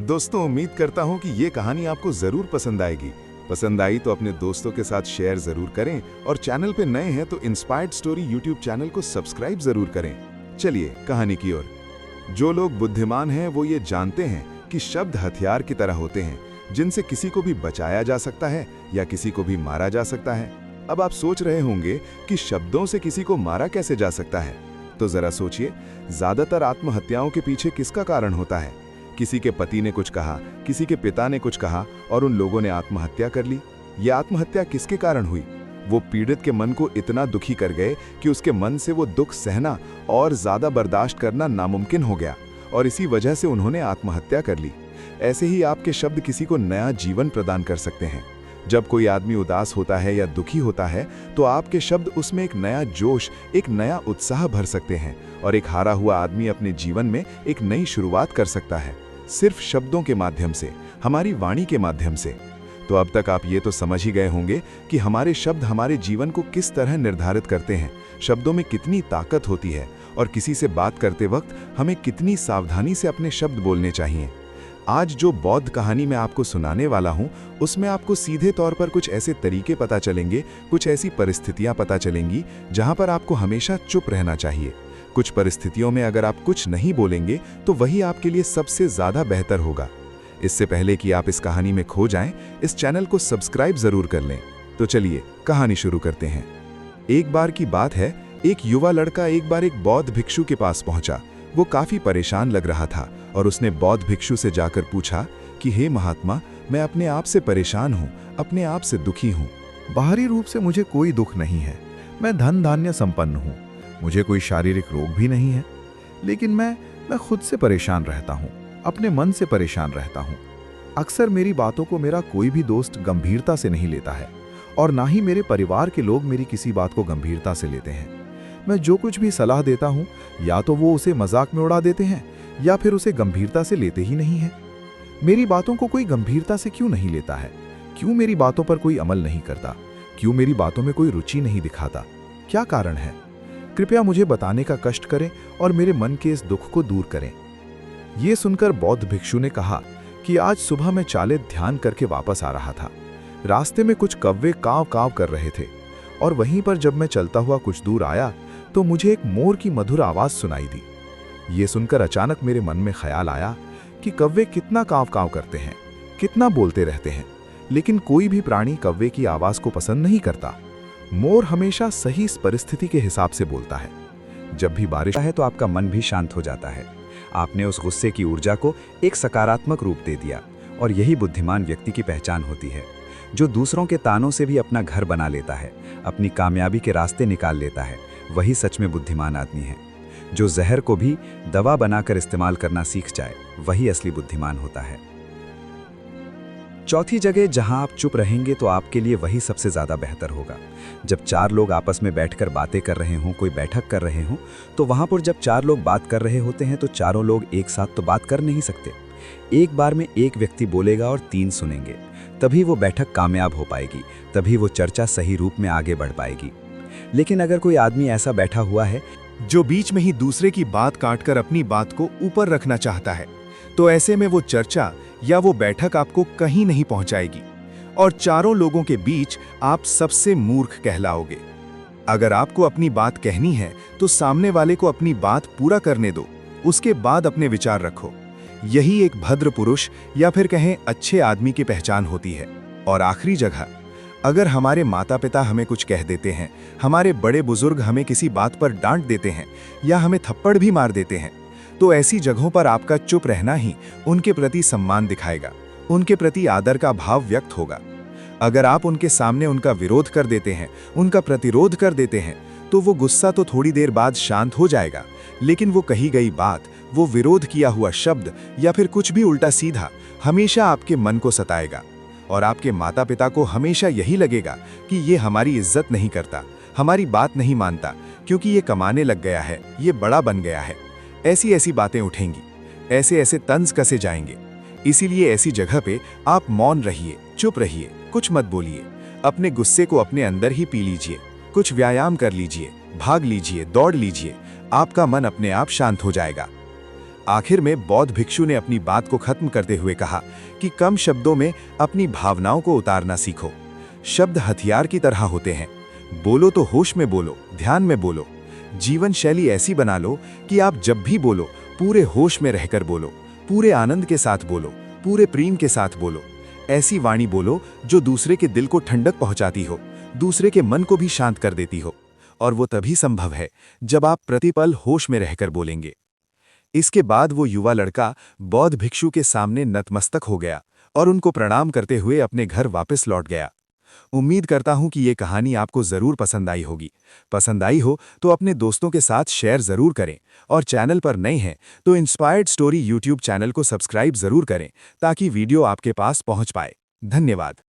दोस्तों, उम्मीद करता हूं कि ये कहानी आपको जरूर पसंद आएगी। पसंद आई तो अपने दोस्तों के साथ शेयर जरूर करें और चैनल पे नए हैं तो इंस्पायर्ड स्टोरी यूट्यूब चैनल को सब्सक्राइब जरूर करें। चलिए कहानी की ओर। जो लोग बुद्धिमान हैं वो ये जानते हैं कि शब्द हथियार की तरह होते हैं, जिनसे किसी को भी बचाया जा सकता है या किसी को भी मारा जा सकता है। अब आप सोच रहे होंगे कि शब्दों से किसी को मारा कैसे जा सकता है, तो जरा सोचिए, ज्यादातर आत्महत्याओं के पीछे किसका कारण होता है? किसी के पति ने कुछ कहा, किसी के पिता ने कुछ कहा और उन लोगों ने आत्महत्या कर ली। ये आत्महत्या किसके कारण हुई? वो पीड़ित के मन को इतना दुखी कर गए कि उसके मन से वो दुख सहना और ज्यादा बर्दाश्त करना नामुमकिन हो गया और इसी वजह से उन्होंने आत्महत्या कर ली। ऐसे ही आपके शब्द किसी को नया जीवन प्रदान कर सकते हैं। जब कोई आदमी उदास होता है या दुखी होता है तो आपके शब्द उसमें एक नया जोश, एक नया उत्साह भर सकते हैं और एक हारा हुआ आदमी अपने जीवन में एक नई शुरुआत कर सकता है, सिर्फ शब्दों के माध्यम से, हमारी वाणी के माध्यम से। तो अब तक आप ये तो समझ ही गए होंगे कि हमारे शब्द हमारे जीवन को किस तरह निर्धारित करते हैं, शब्दों में कितनी ताकत होती है और किसी से बात करते वक्त हमें कितनी सावधानी से अपने शब्द बोलने चाहिए। आज जो बौद्ध कहानी मैं आपको सुनाने वाला हूं, उसमें आपको सीधे तौर पर कुछ ऐसे तरीके पता चलेंगे, कुछ ऐसी परिस्थितियां पता चलेंगी जहां पर आपको हमेशा चुप रहना चाहिए। कुछ परिस्थितियों में अगर आप कुछ नहीं बोलेंगे तो वही आपके लिए सबसे ज्यादा बेहतर होगा। इससे पहले कि आप इस कहानी में खो जाएं, इस चैनल को सब्सक्राइब जरूर कर लें। तो चलिए कहानी शुरू करते हैं। एक बार की बात है, एक युवा लड़का एक बार एक बौद्ध भिक्षु के पास पहुंचा। वो काफी परेशान लग रहा था और उसने बौद्ध भिक्षु से जाकर पूछा कि हे महात्मा, मैं अपने आप से परेशान हूँ, अपने आप से दुखी हूँ। बाहरी रूप से मुझे कोई दुख नहीं है, मैं धन धान्य संपन्न हूँ, मुझे कोई शारीरिक रोग भी नहीं है, लेकिन मैं खुद से परेशान रहता हूँ, अपने मन से परेशान रहता हूँ। अक्सर मेरी बातों को मेरा कोई भी दोस्त गंभीरता से नहीं लेता है और ना ही मेरे परिवार के लोग मेरी किसी बात को गंभीरता से लेते हैं। मैं जो कुछ भी सलाह देता हूँ या तो वो उसे मजाक में उड़ा देते हैं या फिर उसे गंभीरता से लेते ही नहीं है। मेरी बातों को कोई गंभीरता से क्यों नहीं लेता है? क्यों मेरी बातों पर कोई अमल नहीं करता? क्यों मेरी बातों में कोई रुचि नहीं दिखाता? क्या कारण है? कृपया मुझे बताने का कष्ट करें और मेरे मन के इस दुख को दूर करें। ये सुनकर बौद्ध भिक्षु ने कहा कि आज सुबह मैं चालित ध्यान करके वापस आ रहा था। रास्ते में कुछ कौवे कांव कांव कर रहे थे और वहीं पर जब मैं चलता हुआ कुछ दूर आया तो मुझे एक मोर की मधुर आवाज सुनाई दी। ये सुनकर अचानक मेरे मन में ख्याल आया कि कौवे कितना कांव कांव करते हैं, कितना बोलते रहते हैं, लेकिन कोई भी प्राणी कौवे की आवाज को पसंद नहीं करता। मोर हमेशा सही परिस्थिति के हिसाब से बोलता है। जब भी बारिश है तो आपका मन भी शांत हो जाता है। आपने उस गुस्से की ऊर्जा को एक सकारात्मक रूप दे दिया और यही बुद्धिमान व्यक्ति की पहचान होती है, जो दूसरों के तानों से भी अपना घर बना लेता है, अपनी कामयाबी के रास्ते निकाल लेता है। वही सच में बुद्धिमान आदमी है। जो जहर को भी दवा बनाकर इस्तेमाल करना सीख जाए, वही असली बुद्धिमान होता है। चौथी जगह जहां आप चुप रहेंगे तो आपके लिए वही सबसे ज्यादा बेहतर होगा। जब चार लोग आपस में बैठकर बातें कर रहे हों, कोई बैठक कर रहे हों, तो वहां पर जब चार लोग बात कर रहे होते हैं तो चारों लोग एक साथ तो बात कर नहीं सकते। एक बार में एक व्यक्ति बोलेगा और तीन सुनेंगे, तभी वो बैठक कामयाब हो पाएगी, तभी वो चर्चा सही रूप में आगे बढ़ पाएगी। लेकिन अगर कोई आदमी ऐसा बैठा हुआ है जो बीच में ही दूसरे की बात काटकर अपनी बात को ऊपर रखना चाहता है, तो ऐसे में वो चर्चा या वो बैठक आपको कहीं नहीं पहुंचाएगी और चारों लोगों के बीच आप सबसे मूर्ख कहलाओगे। अगर आपको अपनी बात कहनी है तो सामने वाले को अपनी बात पूरा करने दो, उसके बाद अपने विचार रखो। यही एक भद्र पुरुष या फिर कहें अच्छे आदमी की पहचान होती है। और आखिरी जगह, अगर हमारे माता पिता हमें कुछ कह देते हैं, हमारे बड़े बुजुर्ग हमें किसी बात पर डांट देते हैं या हमें थप्पड़ भी मार देते हैं, तो ऐसी जगहों पर आपका चुप रहना ही उनके प्रति सम्मान दिखाएगा, उनके प्रति आदर का भाव व्यक्त होगा। अगर आप उनके सामने उनका विरोध कर देते हैं, उनका प्रतिरोध कर देते हैं, तो वो गुस्सा तो थोड़ी देर बाद शांत हो जाएगा, लेकिन वो कही गई बात, वो विरोध किया हुआ शब्द या फिर कुछ भी उल्टा सीधा हमेशा आपके मन को सताएगा। और आपके माता पिता को हमेशा यही लगेगा कि ये हमारी इज्जत नहीं करता, हमारी बात नहीं मानता, क्योंकि ये कमाने लग गया है, ये बड़ा बन गया है। ऐसी ऐसी बातें उठेंगी, ऐसे ऐसे तंज कसे जाएंगे। इसीलिए ऐसी जगह पे आप मौन रहिए, चुप रहिए, कुछ मत बोलिए। अपने गुस्से को अपने अंदर ही पी लीजिए, कुछ व्यायाम कर लीजिए, भाग लीजिए, दौड़ लीजिए, आपका मन अपने आप शांत हो जाएगा। आखिर में बौद्ध भिक्षु ने अपनी बात को खत्म करते हुए कहा कि कम शब्दों में अपनी भावनाओं को उतारना सीखो। शब्द हथियार की तरह होते हैं। बोलो तो होश में बोलो, ध्यान में बोलो। जीवन शैली ऐसी बना लो कि आप जब भी बोलो पूरे होश में रहकर बोलो, पूरे आनंद के साथ बोलो, पूरे प्रेम के साथ बोलो। ऐसी वाणी बोलो जो दूसरे के दिल को ठंडक पहुंचाती हो, दूसरे के मन को भी शांत कर देती हो। और वो तभी संभव है जब आप प्रतिपल होश में रहकर बोलेंगे। इसके बाद वो युवा लड़का बौद्ध भिक्षु के सामने नतमस्तक हो गया और उनको प्रणाम करते हुए अपने घर वापस लौट गया। उम्मीद करता हूं कि ये कहानी आपको जरूर पसंद आई होगी। पसंद आई हो तो अपने दोस्तों के साथ शेयर जरूर करें और चैनल पर नए हैं तो इंस्पायर्ड स्टोरी यूट्यूब चैनल को सब्सक्राइब जरूर करें ताकि वीडियो आपके पास पहुंच पाए। धन्यवाद।